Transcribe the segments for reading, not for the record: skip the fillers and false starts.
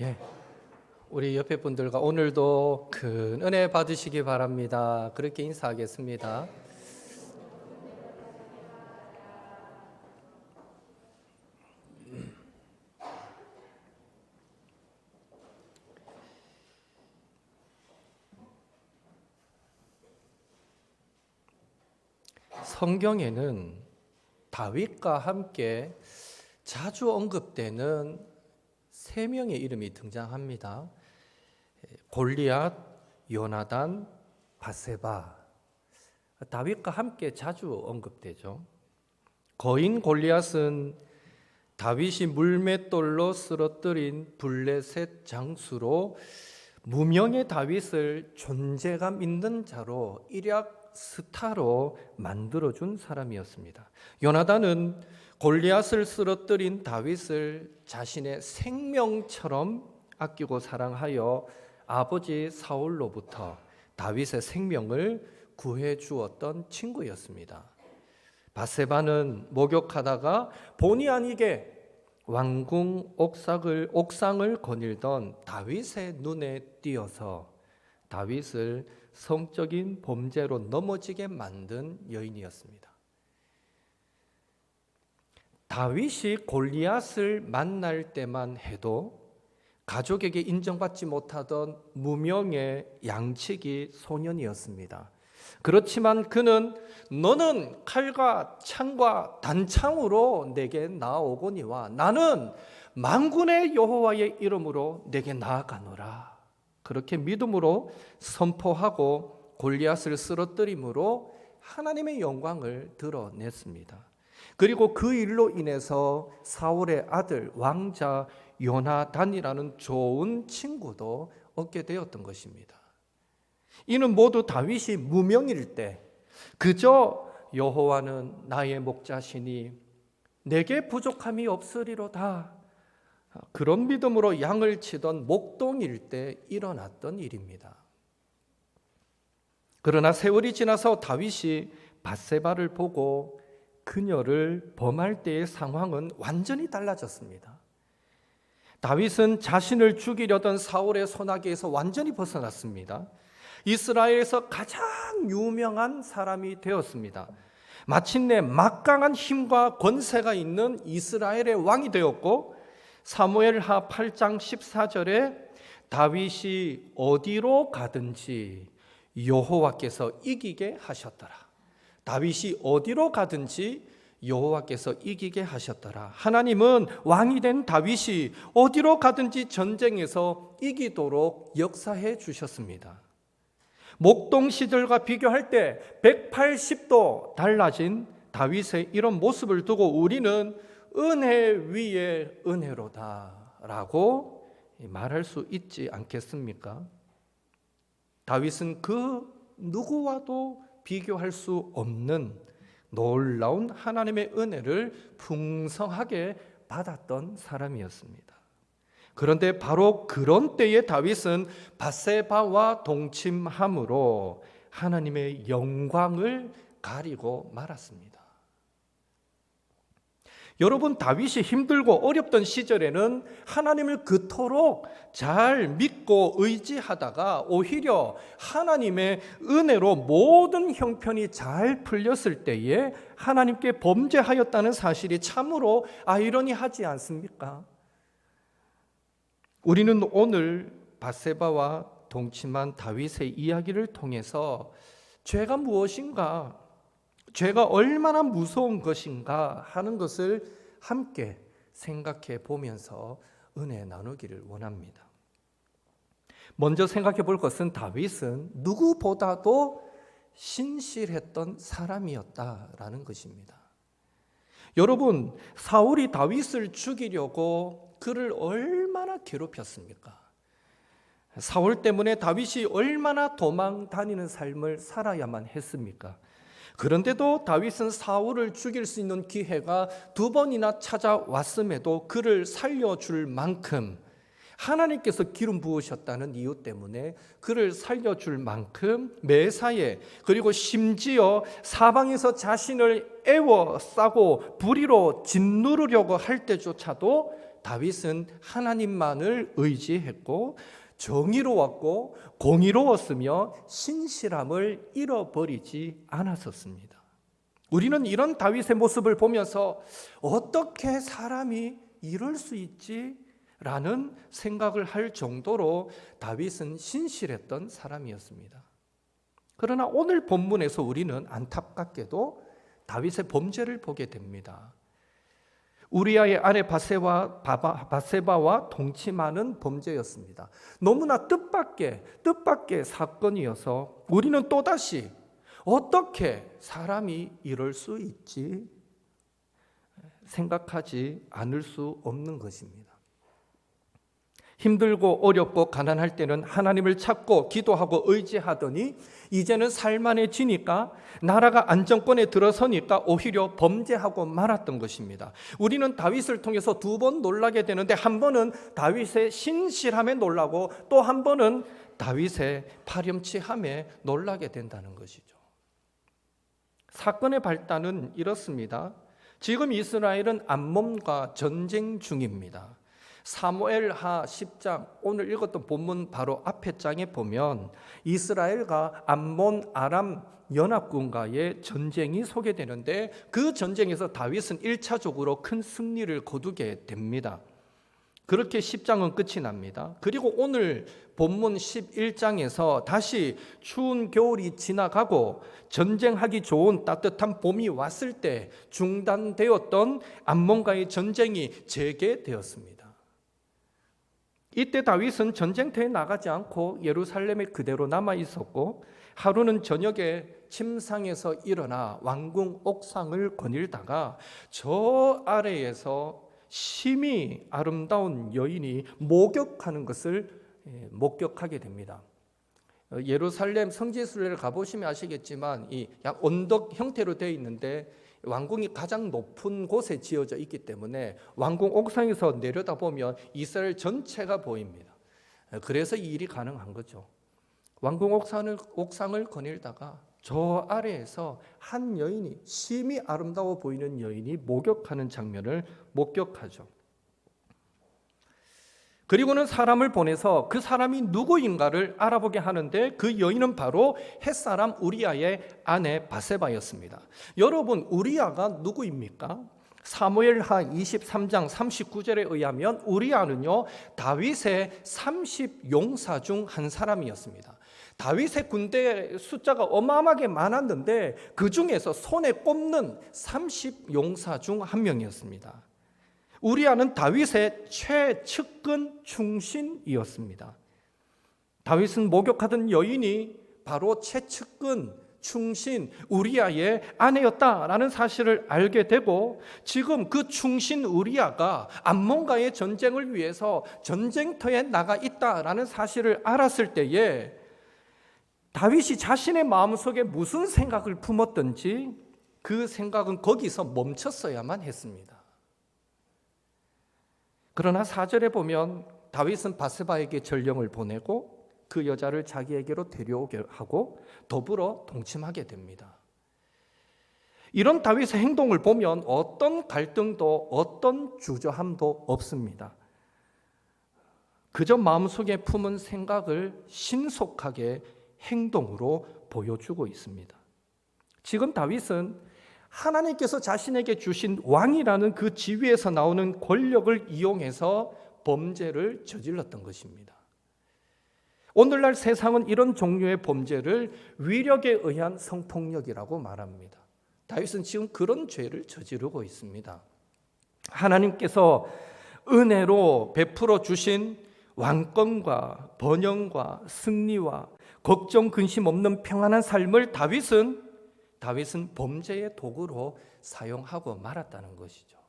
예, 우리 옆에 분들과 오늘도 큰 은혜 받으시기 바랍니다. 그렇게 인사하겠습니다. 성경에는 다윗과 함께 자주 언급되는 세 명의 이름이 등장합니다. 골리앗, 요나단, 밧세바. 다윗과 함께 자주 언급되죠. 거인 골리앗은 다윗이 물맷돌로 쓰러뜨린 블레셋 장수로 무명의 다윗을 존재감 있는 자로 일약 스타로 만들어준 사람이었습니다. 요나단은 골리앗을 쓰러뜨린 다윗을 자신의 생명처럼 아끼고 사랑하여 아버지 사울로부터 다윗의 생명을 구해 주었던 친구였습니다. 밧세바는 목욕하다가 본의 아니게 왕궁 옥상을 거닐던 다윗의 눈에 띄어서 다윗을 성적인 범죄로 넘어지게 만든 여인이었습니다. 다윗이 골리앗을 만날 때만 해도 가족에게 인정받지 못하던 무명의 양치기 소년이었습니다. 그렇지만 그는 너는 칼과 창과 단창으로 내게 나아오거니와 나는 만군의 여호와의 이름으로 내게 나아가노라. 그렇게 믿음으로 선포하고 골리앗을 쓰러뜨림으로 하나님의 영광을 드러냈습니다. 그리고 그 일로 인해서 사울의 아들 왕자 요나단이라는 좋은 친구도 얻게 되었던 것입니다. 이는 모두 다윗이 무명일 때 그저 여호와는 나의 목자시니 내게 부족함이 없으리로다, 그런 믿음으로 양을 치던 목동일 때 일어났던 일입니다. 그러나 세월이 지나서 다윗이 밧세바를 보고 그녀를 범할 때의 상황은 완전히 달라졌습니다. 다윗은 자신을 죽이려던 사울의 손아귀에서 완전히 벗어났습니다. 이스라엘에서 가장 유명한 사람이 되었습니다. 마침내 막강한 힘과 권세가 있는 이스라엘의 왕이 되었고, 사무엘하 8장 14절에 다윗이 어디로 가든지 여호와께서 이기게 하셨더라. 다윗이 어디로 가든지 여호와께서 이기게 하셨더라. 하나님은 왕이 된 다윗이 어디로 가든지 전쟁에서 이기도록 역사해 주셨습니다. 목동 시절과 비교할 때 180도 달라진 다윗의 이런 모습을 두고 우리는 은혜 위에 은혜로다라고 말할 수 있지 않겠습니까? 다윗은 그 누구와도 비교할 수 없는 놀라운 하나님의 은혜를 풍성하게 받았던 사람이었습니다. 그런데 바로 그런 때에 다윗은 밧세바와 동침함으로 하나님의 영광을 가리고 말았습니다. 여러분, 다윗이 힘들고 어렵던 시절에는 하나님을 그토록 잘 믿고 의지하다가 오히려 하나님의 은혜로 모든 형편이 잘 풀렸을 때에 하나님께 범죄하였다는 사실이 참으로 아이러니하지 않습니까? 우리는 오늘 밧세바와 동침한 다윗의 이야기를 통해서 죄가 무엇인가, 죄가 얼마나 무서운 것인가 하는 것을 함께 생각해 보면서 은혜 나누기를 원합니다. 먼저 생각해 볼 것은 다윗은 누구보다도 신실했던 사람이었다라는 것입니다. 여러분, 사울이 다윗을 죽이려고 그를 얼마나 괴롭혔습니까? 사울 때문에 다윗이 얼마나 도망 다니는 삶을 살아야만 했습니까? 그런데도 다윗은 사울을 죽일 수 있는 기회가 2번이나 찾아왔음에도 그를 살려줄 만큼 하나님께서 기름 부으셨다는 이유 때문에 그를 살려줄 만큼 매사에, 그리고 심지어 사방에서 자신을 애워싸고 불의로 짓누르려고 할 때조차도 다윗은 하나님만을 의지했고 정의로웠고 공의로웠으며 신실함을 잃어버리지 않았었습니다. 우리는 이런 다윗의 모습을 보면서 어떻게 사람이 이럴 수 있지? 라는 생각을 할 정도로 다윗은 신실했던 사람이었습니다. 그러나 오늘 본문에서 우리는 안타깝게도 다윗의 범죄를 보게 됩니다. 우리아의 아내 바세바와 동침하는 범죄였습니다. 너무나 뜻밖의 사건이어서 우리는 또다시 어떻게 사람이 이럴 수 있지 생각하지 않을 수 없는 것입니다. 힘들고 어렵고 가난할 때는 하나님을 찾고 기도하고 의지하더니 이제는 살만해지니까 나라가 안정권에 들어서니까 오히려 범죄하고 말았던 것입니다. 우리는 다윗을 통해서 두 번 놀라게 되는데 한 번은 다윗의 신실함에 놀라고 또 한 번은 다윗의 파렴치함에 놀라게 된다는 것이죠. 사건의 발단은 이렇습니다. 지금 이스라엘은 암몬과 전쟁 중입니다. 사무엘하 10장 오늘 읽었던 본문 바로 앞에 장에 보면 이스라엘과 암몬 아람 연합군과의 전쟁이 소개되는데 그 전쟁에서 다윗은 1차적으로 큰 승리를 거두게 됩니다. 그렇게 10장은 끝이 납니다. 그리고 오늘 본문 11장에서 다시 추운 겨울이 지나가고 전쟁하기 좋은 따뜻한 봄이 왔을 때 중단되었던 암몬과의 전쟁이 재개되었습니다. 이때 다윗은 전쟁터에 나가지 않고 예루살렘에 그대로 남아 있었고 하루는 저녁에 침상에서 일어나 왕궁 옥상을 거닐다가 저 아래에서 심히 아름다운 여인이 목욕하는 것을 목격하게 됩니다. 예루살렘 성지순례를 가보시면 아시겠지만 이 약 언덕 형태로 되어 있는데 왕궁이 가장 높은 곳에 지어져 있기 때문에 왕궁 옥상에서 내려다보면 이스라엘 전체가 보입니다. 그래서 이 일이 가능한 거죠. 왕궁 옥상을 거닐다가 저 아래에서 한 여인이 심히 아름다워 보이는 여인이 목욕하는 장면을 목격하죠. 그리고는 사람을 보내서 그 사람이 누구인가를 알아보게 하는데 그 여인은 바로 햇사람 우리아의 아내 바세바였습니다. 여러분, 우리아가 누구입니까? 사무엘하 23장 39절에 의하면 우리아는요 다윗의 30용사 중 한 사람이었습니다. 다윗의 군대 숫자가 어마어마하게 많았는데 그 중에서 손에 꼽는 30용사 중 한 명이었습니다. 우리아는 다윗의 최측근 충신이었습니다. 다윗은 목욕하던 여인이 바로 최측근 충신 우리아의 아내였다라는 사실을 알게 되고 지금 그 충신 우리아가 암몬과의 전쟁을 위해서 전쟁터에 나가 있다라는 사실을 알았을 때에 다윗이 자신의 마음속에 무슨 생각을 품었던지 그 생각은 거기서 멈췄어야만 했습니다. 그러나 4절에 보면 다윗은 바세바에게 전령을 보내고 그 여자를 자기에게로 데려오게 하고 더불어 동침하게 됩니다. 이런 다윗의 행동을 보면 어떤 갈등도 어떤 주저함도 없습니다. 그저 마음속에 품은 생각을 신속하게 행동으로 보여주고 있습니다. 지금 다윗은 하나님께서 자신에게 주신 왕이라는 그 지위에서 나오는 권력을 이용해서 범죄를 저질렀던 것입니다. 오늘날 세상은 이런 종류의 범죄를 위력에 의한 성폭력이라고 말합니다. 다윗은 지금 그런 죄를 저지르고 있습니다. 하나님께서 은혜로 베풀어 주신 왕권과 번영과 승리와 걱정 근심 없는 평안한 삶을 다윗은 범죄의 도구로 사용하고 말았다는 것이죠.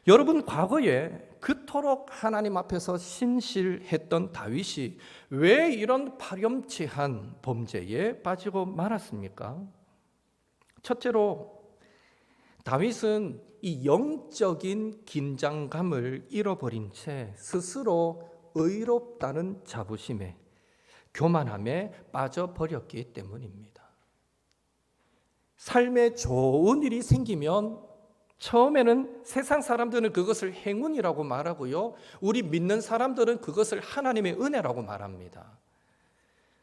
여러분, 과거에 그토록 하나님 앞에서 신실했던 다윗이 왜 이런 파렴치한 범죄에 빠지고 말았습니까? 첫째로 다윗은 이 영적인 긴장감을 잃어버린 채 스스로 의롭다는 자부심에 교만함에 빠져버렸기 때문입니다. 삶에 좋은 일이 생기면 처음에는 세상 사람들은 그것을 행운이라고 말하고요. 우리 믿는 사람들은 그것을 하나님의 은혜라고 말합니다.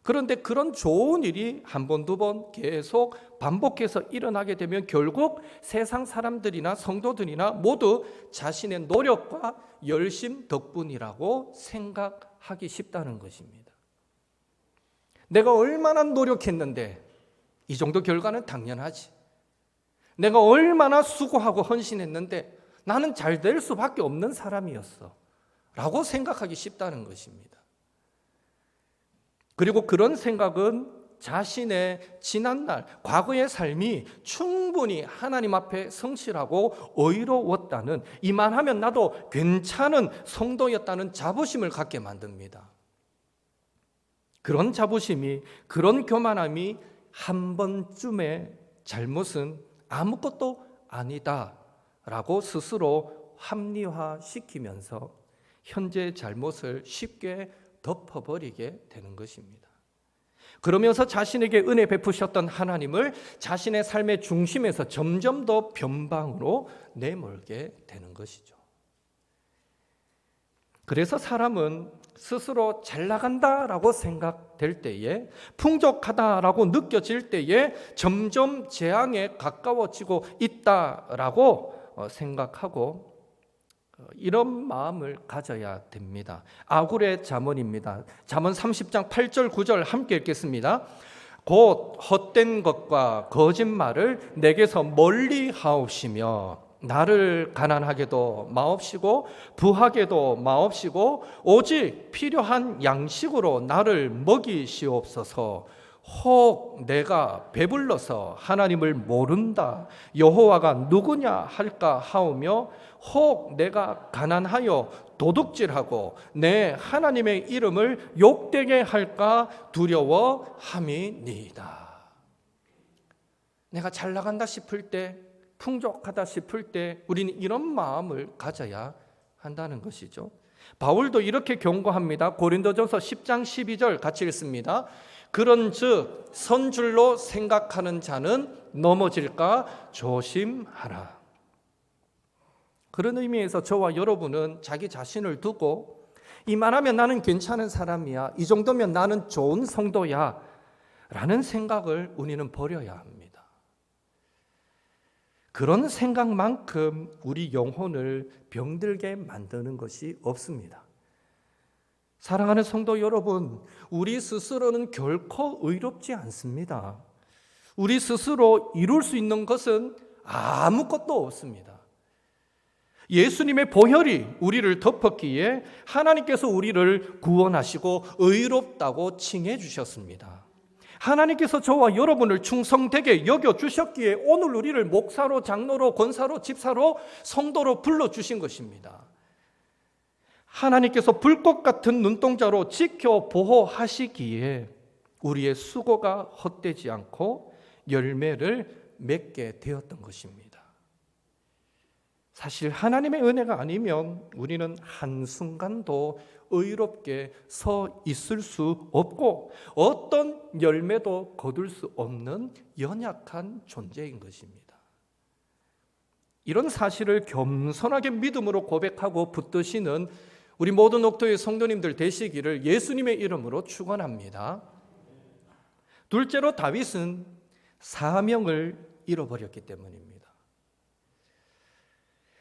그런데 그런 좋은 일이 한 번, 두 번 계속 반복해서 일어나게 되면 결국 세상 사람들이나 성도들이나 모두 자신의 노력과 열심 덕분이라고 생각하기 쉽다는 것입니다. 내가 얼마나 노력했는데 이 정도 결과는 당연하지. 내가 얼마나 수고하고 헌신했는데 나는 잘 될 수밖에 없는 사람이었어 라고 생각하기 쉽다는 것입니다. 그리고 그런 생각은 자신의 지난날, 과거의 삶이 충분히 하나님 앞에 성실하고 의로웠다는, 이만하면 나도 괜찮은 성도였다는 자부심을 갖게 만듭니다. 그런 자부심이, 그런 교만함이 한 번쯤의 잘못은 아무것도 아니다라고 스스로 합리화시키면서 현재의 잘못을 쉽게 덮어버리게 되는 것입니다. 그러면서 자신에게 은혜 베푸셨던 하나님을 자신의 삶의 중심에서 점점 더 변방으로 내몰게 되는 것이죠. 그래서 사람은 스스로 잘 나간다라고 생각될 때에, 풍족하다라고 느껴질 때에 점점 재앙에 가까워지고 있다라고 생각하고 이런 마음을 가져야 됩니다. 아굴의 잠언입니다. 잠언 30장 8절 9절 함께 읽겠습니다. 곧 헛된 것과 거짓말을 내게서 멀리 하옵시며 나를 가난하게도 마옵시고 부하게도 마옵시고 오직 필요한 양식으로 나를 먹이시옵소서. 혹 내가 배불러서 하나님을 모른다 여호와가 누구냐 할까 하오며 혹 내가 가난하여 도둑질하고 내 하나님의 이름을 욕되게 할까 두려워함이니이다. 내가 잘 나간다 싶을 때, 풍족하다 싶을 때 우리는 이런 마음을 가져야 한다는 것이죠. 바울도 이렇게 경고합니다. 고린도전서 10장 12절 같이 읽습니다. 그런즉 선줄로 생각하는 자는 넘어질까 조심하라. 그런 의미에서 저와 여러분은 자기 자신을 두고 이만하면 나는 괜찮은 사람이야, 이 정도면 나는 좋은 성도야 라는 생각을 우리는 버려야 합니다. 그런 생각만큼 우리 영혼을 병들게 만드는 것이 없습니다. 사랑하는 성도 여러분, 우리 스스로는 결코 의롭지 않습니다. 우리 스스로 이룰 수 있는 것은 아무것도 없습니다. 예수님의 보혈이 우리를 덮었기에 하나님께서 우리를 구원하시고 의롭다고 칭해 주셨습니다. 하나님께서 저와 여러분을 충성되게 여겨주셨기에 오늘 우리를 목사로, 장로로, 권사로, 집사로, 성도로 불러주신 것입니다. 하나님께서 불꽃 같은 눈동자로 지켜 보호하시기에 우리의 수고가 헛되지 않고 열매를 맺게 되었던 것입니다. 사실 하나님의 은혜가 아니면 우리는 한순간도 의롭게 서 있을 수 없고 어떤 열매도 거둘 수 없는 연약한 존재인 것입니다. 이런 사실을 겸손하게 믿음으로 고백하고 붙드시는 우리 모든 옥토의 성도님들 되시기를 예수님의 이름으로 축원합니다. 둘째로 다윗은 사명을 잃어버렸기 때문입니다.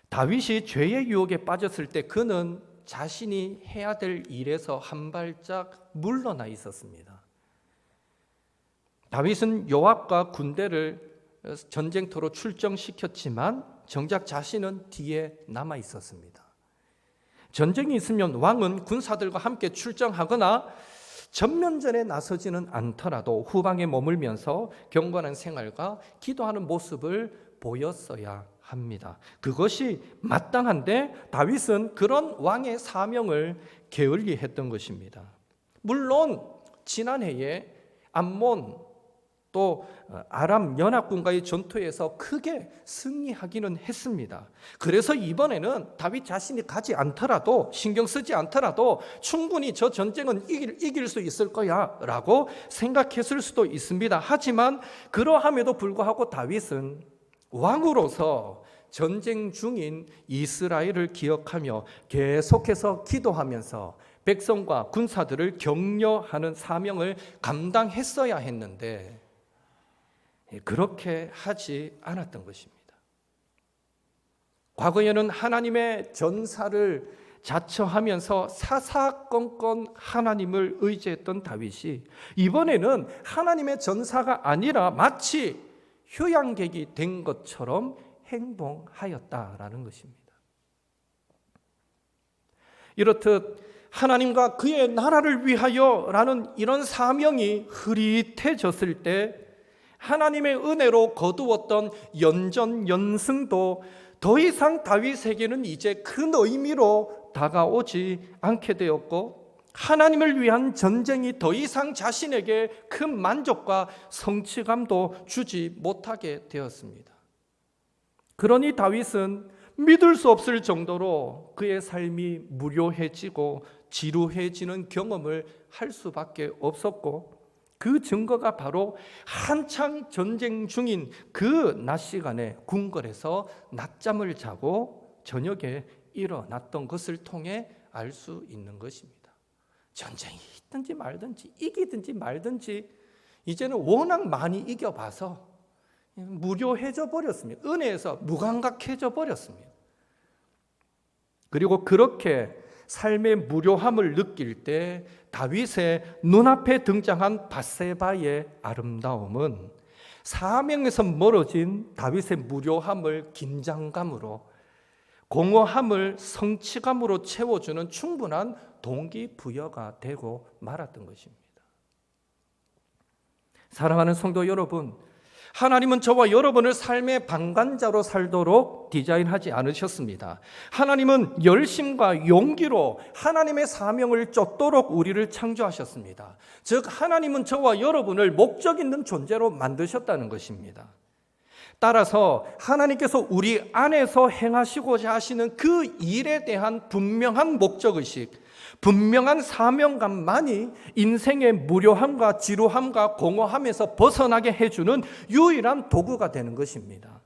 다윗이 죄의 유혹에 빠졌을 때 그는 자신이 해야 될 일에서 한 발짝 물러나 있었습니다. 다윗은 요압과 군대를 전쟁터로 출정시켰지만 정작 자신은 뒤에 남아 있었습니다. 전쟁이 있으면 왕은 군사들과 함께 출정하거나 전면전에 나서지는 않더라도 후방에 머물면서 경건한 생활과 기도하는 모습을 보였어야 합니다. 그것이 마땅한데 다윗은 그런 왕의 사명을 게을리했던 것입니다. 물론 지난해에 암몬 또 아람 연합군과의 전투에서 크게 승리하기는 했습니다. 그래서 이번에는 다윗 자신이 가지 않더라도, 신경 쓰지 않더라도 충분히 저 전쟁은 이길 수 있을 거야 라고 생각했을 수도 있습니다. 하지만 그러함에도 불구하고 다윗은 왕으로서 전쟁 중인 이스라엘을 기억하며 계속해서 기도하면서 백성과 군사들을 격려하는 사명을 감당했어야 했는데 그렇게 하지 않았던 것입니다. 과거에는 하나님의 전사를 자처하면서 사사건건 하나님을 의지했던 다윗이 이번에는 하나님의 전사가 아니라 마치 휴양객이 된 것처럼 행동하였다라는 것입니다. 이렇듯 하나님과 그의 나라를 위하여라는 이런 사명이 흐릿해졌을 때 하나님의 은혜로 거두었던 연전연승도 더 이상 다윗에게는 이제 큰 의미로 다가오지 않게 되었고 하나님을 위한 전쟁이 더 이상 자신에게 큰 만족과 성취감도 주지 못하게 되었습니다. 그러니 다윗은 믿을 수 없을 정도로 그의 삶이 무료해지고 지루해지는 경험을 할 수밖에 없었고 그 증거가 바로 한창 전쟁 중인 그 낮 시간에 궁궐에서 낮잠을 자고 저녁에 일어났던 것을 통해 알 수 있는 것입니다. 전쟁이 있든지 말든지 이기든지 말든지 이제는 워낙 많이 이겨봐서 무료해져 버렸습니다. 은혜에서 무감각해져 버렸습니다. 그리고 그렇게 삶의 무료함을 느낄 때 다윗의 눈앞에 등장한 밧세바의 아름다움은 사명에서 멀어진 다윗의 무료함을 긴장감으로 공허함을 성취감으로 채워주는 충분한 동기부여가 되고 말았던 것입니다. 사랑하는 성도 여러분, 하나님은 저와 여러분을 삶의 방관자로 살도록 디자인하지 않으셨습니다. 하나님은 열심과 용기로 하나님의 사명을 쫓도록 우리를 창조하셨습니다. 즉 하나님은 저와 여러분을 목적 있는 존재로 만드셨다는 것입니다. 따라서 하나님께서 우리 안에서 행하시고자 하시는 그 일에 대한 분명한 목적의식, 분명한 사명감만이 인생의 무료함과 지루함과 공허함에서 벗어나게 해주는 유일한 도구가 되는 것입니다.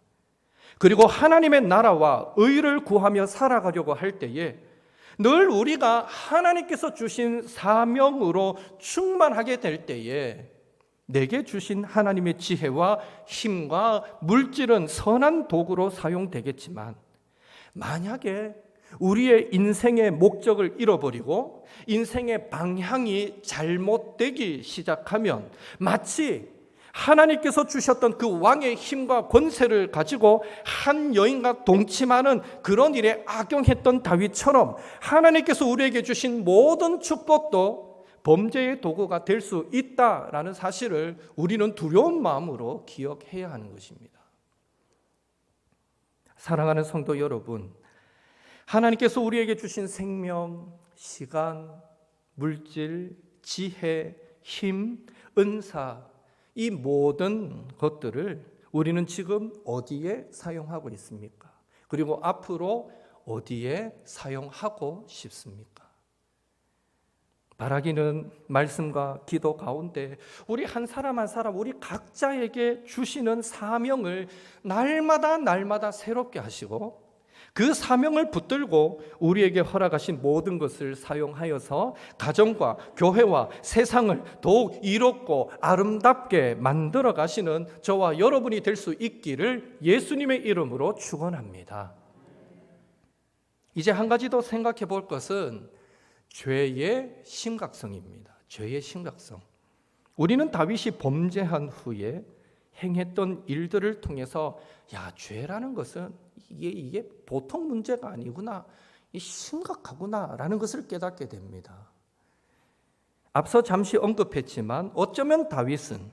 그리고 하나님의 나라와 의를 구하며 살아가려고 할 때에 늘 우리가 하나님께서 주신 사명으로 충만하게 될 때에 내게 주신 하나님의 지혜와 힘과 물질은 선한 도구로 사용되겠지만 만약에 우리의 인생의 목적을 잃어버리고 인생의 방향이 잘못되기 시작하면 마치 하나님께서 주셨던 그 왕의 힘과 권세를 가지고 한 여인과 동침하는 그런 일에 악용했던 다윗처럼 하나님께서 우리에게 주신 모든 축복도 범죄의 도구가 될 수 있다라는 사실을 우리는 두려운 마음으로 기억해야 하는 것입니다. 사랑하는 성도 여러분, 하나님께서 우리에게 주신 생명, 시간, 물질, 지혜, 힘, 은사, 이 모든 것들을 우리는 지금 어디에 사용하고 있습니까? 그리고 앞으로 어디에 사용하고 싶습니까? 바라기는 말씀과 기도 가운데 우리 한 사람 한 사람 우리 각자에게 주시는 사명을 날마다 새롭게 하시고 그 사명을 붙들고 우리에게 허락하신 모든 것을 사용하여서 가정과 교회와 세상을 더욱 이롭고 아름답게 만들어 가시는 저와 여러분이 될 수 있기를 예수님의 이름으로 축원합니다. 이제 한 가지 더 생각해 볼 것은 죄의 심각성입니다. 죄의 심각성. 우리는 다윗이 범죄한 후에 행했던 일들을 통해서 죄라는 것은 이게 보통 문제가 아니구나, 심각하구나라는 것을 깨닫게 됩니다. 앞서 잠시 언급했지만 어쩌면 다윗은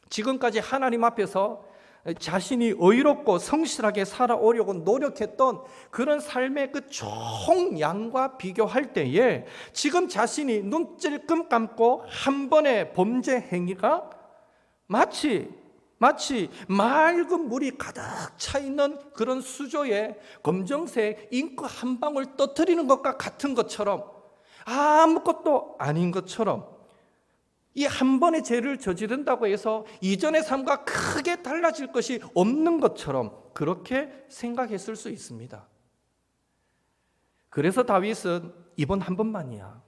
지금까지 하나님 앞에서 자신이 의롭고 성실하게 살아오려고 노력했던 그런 삶의 그 총량과 비교할 때에 지금 자신이 눈 찔끔 감고 한 번의 범죄 행위가 마치 맑은 물이 가득 차 있는 그런 수조에 검정색 잉크 한 방울 떠뜨리는 것과 같은 것처럼, 아무것도 아닌 것처럼, 이 한 번의 죄를 저지른다고 해서 이전의 삶과 크게 달라질 것이 없는 것처럼 그렇게 생각했을 수 있습니다. 그래서 다윗은 이번 한 번만이야.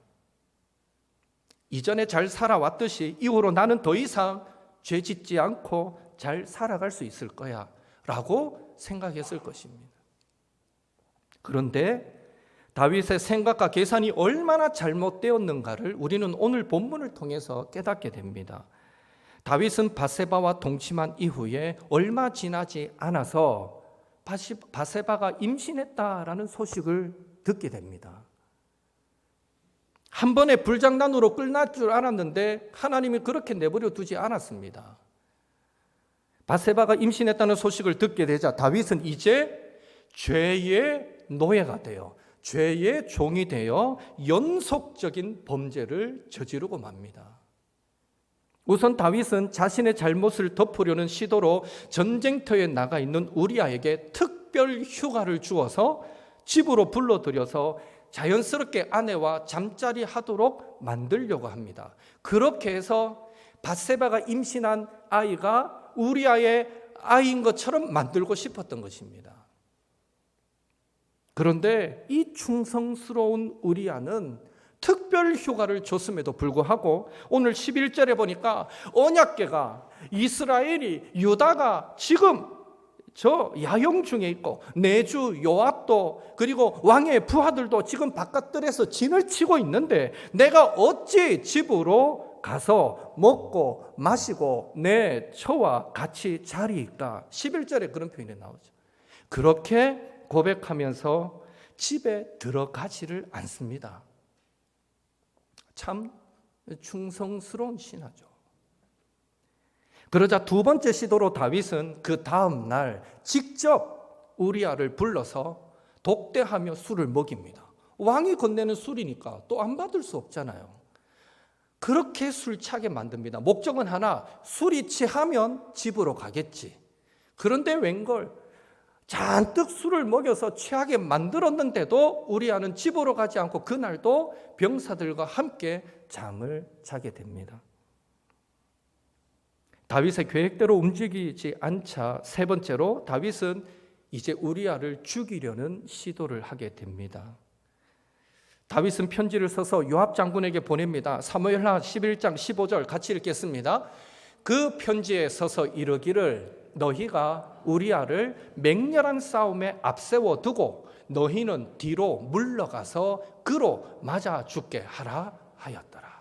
이전에 잘 살아왔듯이 이후로 나는 더 이상 죄 짓지 않고 잘 살아갈 수 있을 거야 라고 생각했을 것입니다. 그런데 다윗의 생각과 계산이 얼마나 잘못되었는가를 우리는 오늘 본문을 통해서 깨닫게 됩니다. 다윗은 밧세바와 동침한 이후에 얼마 지나지 않아서 밧세바가 임신했다라는 소식을 듣게 됩니다. 한 번의 불장난으로 끝날 줄 알았는데 하나님이 그렇게 내버려 두지 않았습니다. 밧세바가 임신했다는 소식을 듣게 되자 다윗은 이제 죄의 노예가 되어 죄의 종이 되어 연속적인 범죄를 저지르고 맙니다. 우선 다윗은 자신의 잘못을 덮으려는 시도로 전쟁터에 나가 있는 우리아에게 특별 휴가를 주어서 집으로 불러들여서 자연스럽게 아내와 잠자리 하도록 만들려고 합니다. 그렇게 해서 밧세바가 임신한 아이가 우리아의 아이인 것처럼 만들고 싶었던 것입니다. 그런데 이 충성스러운 우리아는 특별 휴가를 줬음에도 불구하고 오늘 11절에 보니까 언약궤가 이스라엘이 유다가 지금 저 야영 중에 있고 내주 요압도 그리고 왕의 부하들도 지금 바깥들에서 진을 치고 있는데 내가 어찌 집으로 가서 먹고 마시고 내 처와 같이 자리일까? 11절에 그런 표현이 나오죠. 그렇게 고백하면서 집에 들어가지를 않습니다. 참 충성스러운 신하죠. 그러자 두 번째 시도로 다윗은 그 다음 날 직접 우리아를 불러서 독대하며 술을 먹입니다. 왕이 건네는 술이니까 또 안 받을 수 없잖아요. 그렇게 술 차게 만듭니다. 목적은 하나, 술이 취하면 집으로 가겠지. 그런데 웬걸 잔뜩 술을 먹여서 취하게 만들었는데도 우리아는 집으로 가지 않고 그날도 병사들과 함께 잠을 자게 됩니다. 다윗의 계획대로 움직이지 않자 세 번째로 다윗은 이제 우리아를 죽이려는 시도를 하게 됩니다. 다윗은 편지를 써서 요압 장군에게 보냅니다. 사무엘하 11장 15절 같이 읽겠습니다. 그 편지에 써서 이르기를 너희가 우리아를 맹렬한 싸움에 앞세워 두고 너희는 뒤로 물러가서 그로 맞아 죽게 하라 하였더라.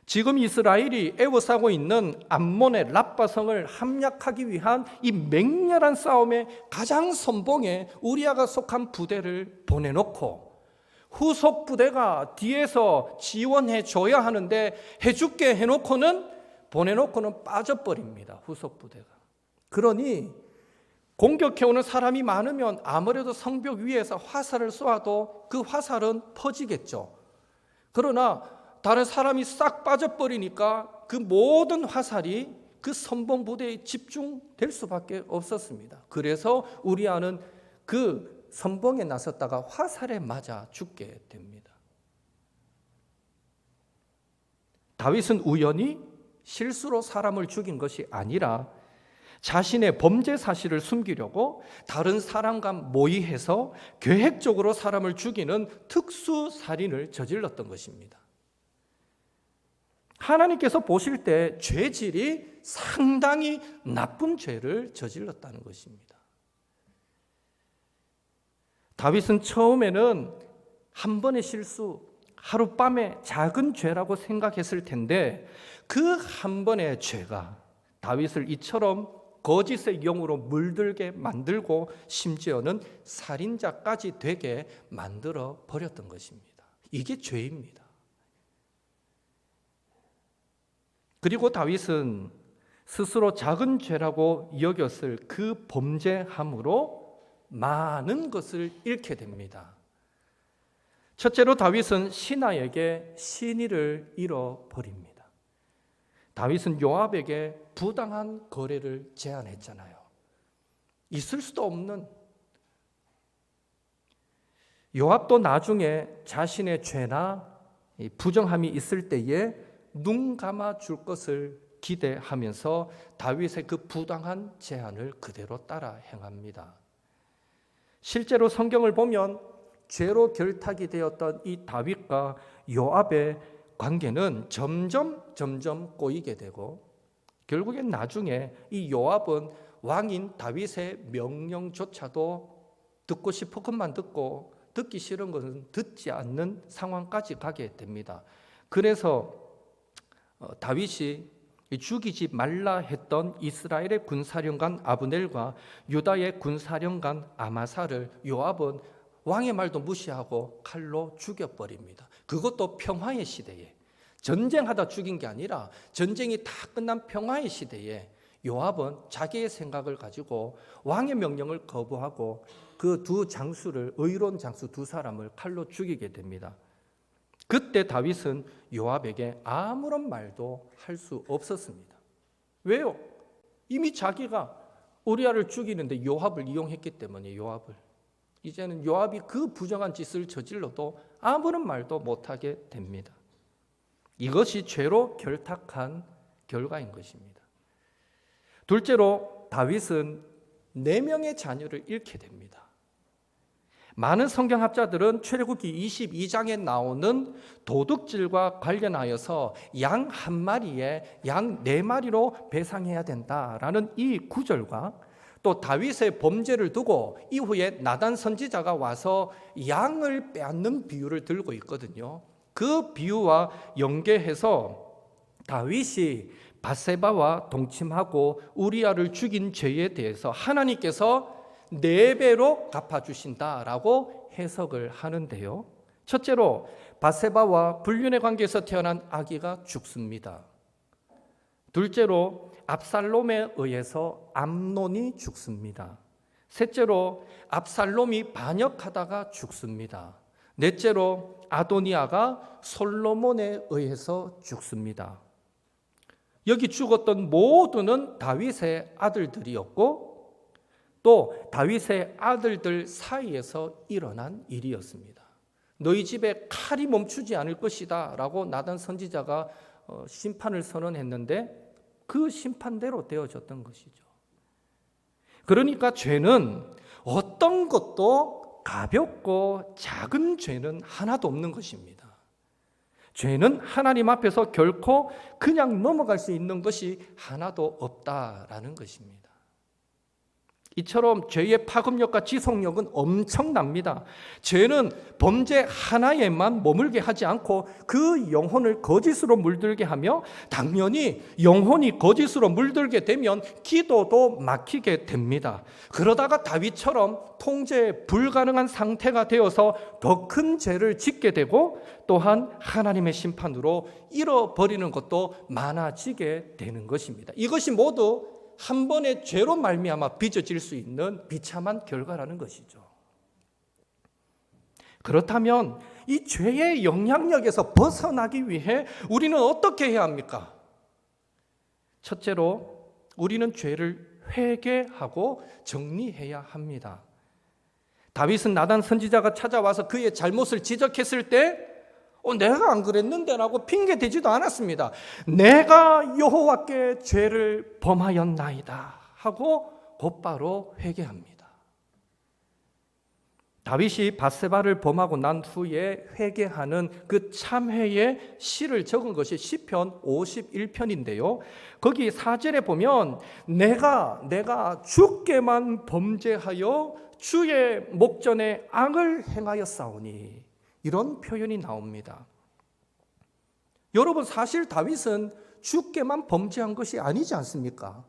지금 이스라엘이 애워싸고 있는 암몬의 랍바성을 함락하기 위한 이 맹렬한 싸움의 가장 선봉에 우리아가 속한 부대를 보내놓고 후속 부대가 뒤에서 지원해 줘야 하는데 해줄게 해놓고는 보내놓고는 빠져버립니다. 후속 부대가. 그러니 공격해오는 사람이 많으면 아무래도 성벽 위에서 화살을 쏘아도 그 화살은 퍼지겠죠. 그러나 다른 사람이 싹 빠져버리니까 그 모든 화살이 그 선봉 부대에 집중될 수밖에 없었습니다. 그래서 우리아는 그 선봉에 나섰다가 화살에 맞아 죽게 됩니다. 다윗은 우연히 실수로 사람을 죽인 것이 아니라 자신의 범죄 사실을 숨기려고 다른 사람과 모의해서 계획적으로 사람을 죽이는 특수 살인을 저질렀던 것입니다. 하나님께서 보실 때 죄질이 상당히 나쁜 죄를 저질렀다는 것입니다. 다윗은 처음에는 한 번의 실수, 하룻밤의 작은 죄라고 생각했을 텐데 그 한 번의 죄가 다윗을 이처럼 거짓의 영으로 물들게 만들고 심지어는 살인자까지 되게 만들어 버렸던 것입니다. 이게 죄입니다. 그리고 다윗은 스스로 작은 죄라고 여겼을 그 범죄함으로 많은 것을 잃게 됩니다. 첫째로 다윗은 신하에게 신의를 잃어버립니다. 다윗은 요압에게 부당한 거래를 제안했잖아요. 있을 수도 없는. 요압도 나중에 자신의 죄나 부정함이 있을 때에 눈 감아 줄 것을 기대하면서 다윗의 그 부당한 제안을 그대로 따라 행합니다. 실제로 성경을 보면 죄로 결탁이 되었던 이 다윗과 요압의 관계는 점점 꼬이게 되고 결국엔 나중에 이 요압은 왕인 다윗의 명령조차도 듣고 싶은 것만 듣고 듣기 싫은 것은 듣지 않는 상황까지 가게 됩니다. 그래서 다윗이 죽이지 말라 했던 이스라엘의 군사령관 아브넬과 유다의 군사령관 아마사를 요압은 왕의 말도 무시하고 칼로 죽여버립니다. 그것도 평화의 시대에, 전쟁하다 죽인 게 아니라 전쟁이 다 끝난 평화의 시대에 요압은 자기의 생각을 가지고 왕의 명령을 거부하고 그 두 장수를, 의로운 장수 두 사람을 칼로 죽이게 됩니다. 그때 다윗은 요압에게 아무런 말도 할 수 없었습니다. 왜요? 이미 자기가 우리아를 죽이는데 요압을 이용했기 때문에 요압을. 이제는 요압이 그 부정한 짓을 저질러도 아무런 말도 못하게 됩니다. 이것이 죄로 결탁한 결과인 것입니다. 둘째로 다윗은 4명의 자녀를 잃게 됩니다. 많은 성경학자들은 출애굽기 22장에 나오는 도둑질과 관련하여서 양 한 마리에 양 4마리로 배상해야 된다라는 이 구절과 또 다윗의 범죄를 두고 이후에 나단 선지자가 와서 양을 빼앗는 비유를 들고 있거든요. 그 비유와 연계해서 다윗이 밧세바와 동침하고 우리아를 죽인 죄에 대해서 하나님께서 4배로 갚아주신다라고 해석을 하는데요. 첫째로 밧세바와 불륜의 관계에서 태어난 아기가 죽습니다. 둘째로 압살롬에 의해서 암논이 죽습니다. 셋째로 압살롬이 반역하다가 죽습니다. 넷째로 아도니아가 솔로몬에 의해서 죽습니다. 여기 죽었던 모두는 다윗의 아들들이었고 또 다윗의 아들들 사이에서 일어난 일이었습니다. 너희 집에 칼이 멈추지 않을 것이다 라고 나단 선지자가 심판을 선언했는데 그 심판대로 되어졌던 것이죠. 그러니까 죄는 어떤 것도 가볍고 작은 죄는 하나도 없는 것입니다. 죄는 하나님 앞에서 결코 그냥 넘어갈 수 있는 것이 하나도 없다라는 것입니다. 이처럼 죄의 파급력과 지속력은 엄청납니다. 죄는 범죄 하나에만 머물게 하지 않고 그 영혼을 거짓으로 물들게 하며 당연히 영혼이 거짓으로 물들게 되면 기도도 막히게 됩니다. 그러다가 다윗처럼 통제 불가능한 상태가 되어서 더 큰 죄를 짓게 되고 또한 하나님의 심판으로 잃어버리는 것도 많아지게 되는 것입니다. 이것이 모두 한 번의 죄로 말미암아 빚어질 수 있는 비참한 결과라는 것이죠. 그렇다면 이 죄의 영향력에서 벗어나기 위해 우리는 어떻게 해야 합니까? 첫째로 우리는 죄를 회개하고 정리해야 합니다. 다윗은 나단 선지자가 찾아와서 그의 잘못을 지적했을 때 내가 안 그랬는데 라고 핑계대지도 않았습니다. 내가 여호와께 죄를 범하였나이다 하고 곧바로 회개합니다. 다윗이 밧세바를 범하고 난 후에 회개하는 그 참회의 시를 적은 것이 시편 51편인데요. 거기 4절에 보면 내가 주께만 범죄하여 주의 목전에 악을 행하였사오니 이런 표현이 나옵니다. 여러분 사실 다윗은 주께만 범죄한 것이 아니지 않습니까?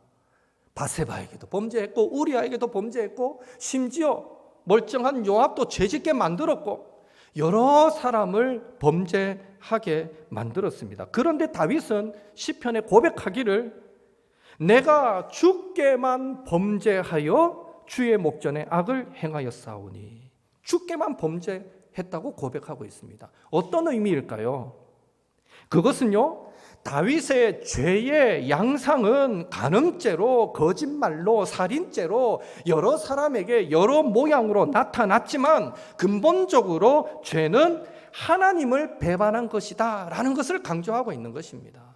밧세바에게도 범죄했고 우리아에게도 범죄했고 심지어 멀쩡한 요압도 죄짓게 만들었고 여러 사람을 범죄하게 만들었습니다. 그런데 다윗은 시편에 고백하기를 내가 주께만 범죄하여 주의 목전에 악을 행하였사오니 주께만 범죄했다고 고백하고 있습니다. 어떤 의미일까요? 그것은요, 다윗의 죄의 양상은 간음죄로, 거짓말로, 살인죄로 여러 사람에게 여러 모양으로 나타났지만 근본적으로 죄는 하나님을 배반한 것이다 라는 것을 강조하고 있는 것입니다.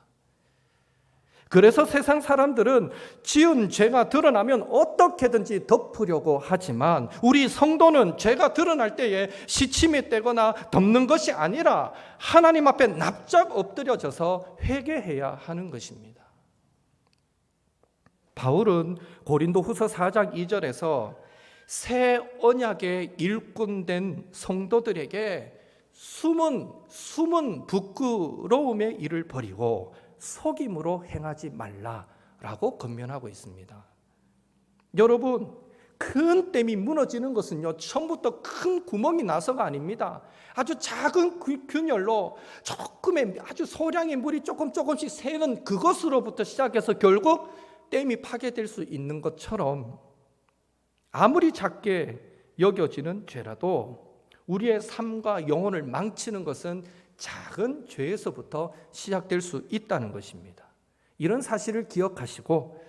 그래서 세상 사람들은 지은 죄가 드러나면 어떻게든지 덮으려고 하지만 우리 성도는 죄가 드러날 때에 시침이 떼거나 덮는 것이 아니라 하나님 앞에 납작 엎드려져서 회개해야 하는 것입니다. 바울은 고린도후서 4장 2절에서 새 언약의 일꾼된 성도들에게 숨은 부끄러움의 일을 버리고 속임으로 행하지 말라라고 권면하고 있습니다. 여러분, 큰 댐이 무너지는 것은요, 처음부터 큰 구멍이 나서가 아닙니다. 아주 작은 균열로 조금의 아주 소량의 물이 조금씩 새는 그것으로부터 시작해서 결국 댐이 파괴될 수 있는 것처럼 아무리 작게 여겨지는 죄라도 우리의 삶과 영혼을 망치는 것은 작은 죄에서부터 시작될 수 있다는 것입니다. 이런 사실을 기억하시고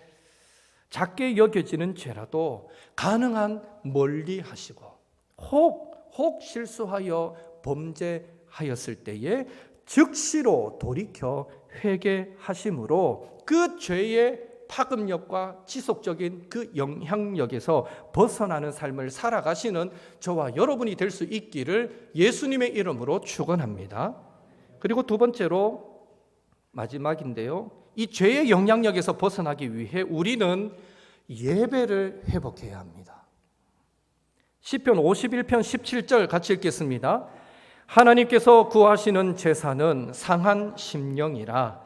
작게 여겨지는 죄라도 가능한 멀리 하시고 혹 실수하여 범죄하였을 때에 즉시로 돌이켜 회개하심으로 그 죄의 파급력과 지속적인 그 영향력에서 벗어나는 삶을 살아가시는 저와 여러분이 될 수 있기를 예수님의 이름으로 축원합니다. 그리고 두 번째로 마지막인데요. 이 죄의 영향력에서 벗어나기 위해 우리는 예배를 회복해야 합니다. 시편 51편 17절 같이 읽겠습니다. 하나님께서 구하시는 제사는 상한 심령이라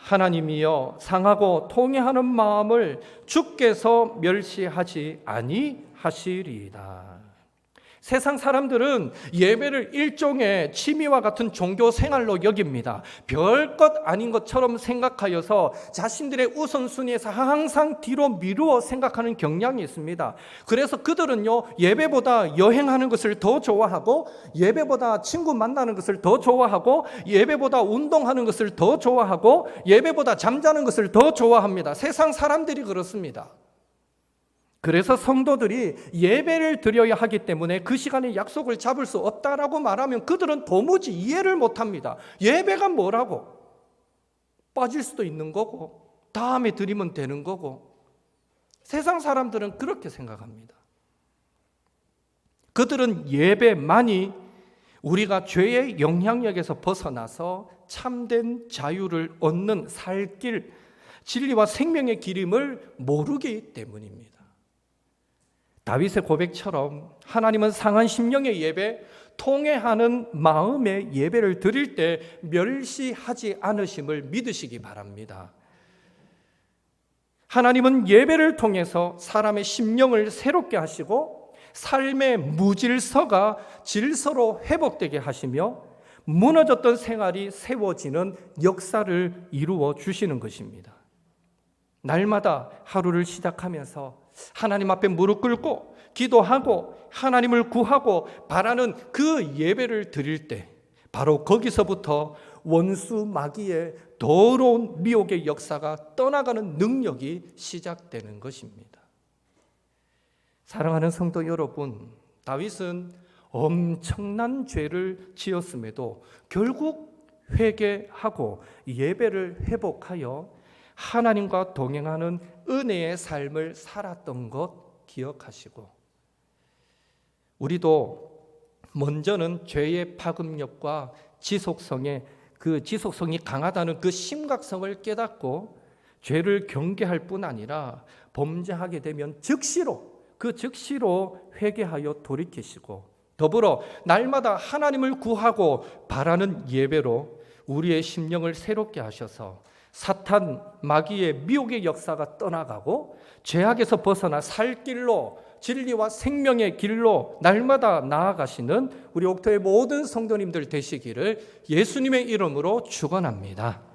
하나님이여 상하고 통회하는 마음을 주께서 멸시하지 아니하시리이다. 세상 사람들은 예배를 일종의 취미와 같은 종교 생활로 여깁니다. 별것 아닌 것처럼 생각하여서 자신들의 우선순위에서 항상 뒤로 미루어 생각하는 경향이 있습니다. 그래서 그들은요, 예배보다 여행하는 것을 더 좋아하고 예배보다 친구 만나는 것을 더 좋아하고 예배보다 운동하는 것을 더 좋아하고 예배보다 잠자는 것을 더 좋아합니다. 세상 사람들이 그렇습니다. 그래서 성도들이 예배를 드려야 하기 때문에 그 시간에 약속을 잡을 수 없다라고 말하면 그들은 도무지 이해를 못합니다. 예배가 뭐라고? 빠질 수도 있는 거고 다음에 드리면 되는 거고 세상 사람들은 그렇게 생각합니다. 그들은 예배만이 우리가 죄의 영향력에서 벗어나서 참된 자유를 얻는 살 길, 진리와 생명의 길임을 모르기 때문입니다. 다윗의 고백처럼 하나님은 상한 심령의 예배, 통회하는 마음의 예배를 드릴 때 멸시하지 않으심을 믿으시기 바랍니다. 하나님은 예배를 통해서 사람의 심령을 새롭게 하시고 삶의 무질서가 질서로 회복되게 하시며 무너졌던 생활이 세워지는 역사를 이루어 주시는 것입니다. 날마다 하루를 시작하면서 하나님 앞에 무릎 꿇고 기도하고 하나님을 구하고 바라는 그 예배를 드릴 때 바로 거기서부터 원수 마귀의 더러운 미혹의 역사가 떠나가는 능력이 시작되는 것입니다. 사랑하는 성도 여러분, 다윗은 엄청난 죄를 지었음에도 결국 회개하고 예배를 회복하여 하나님과 동행하는 은혜의 삶을 살았던 것 기억하시고 우리도 먼저는 죄의 파급력과 지속성이 강하다는 그 심각성을 깨닫고 죄를 경계할 뿐 아니라 범죄하게 되면 즉시로 회개하여 돌이키시고 더불어 날마다 하나님을 구하고 바라는 예배로 우리의 심령을 새롭게 하셔서 사탄, 마귀의 미혹의 역사가 떠나가고 죄악에서 벗어나 살 길로 진리와 생명의 길로 날마다 나아가시는 우리 옥토의 모든 성도님들 되시기를 예수님의 이름으로 축원합니다.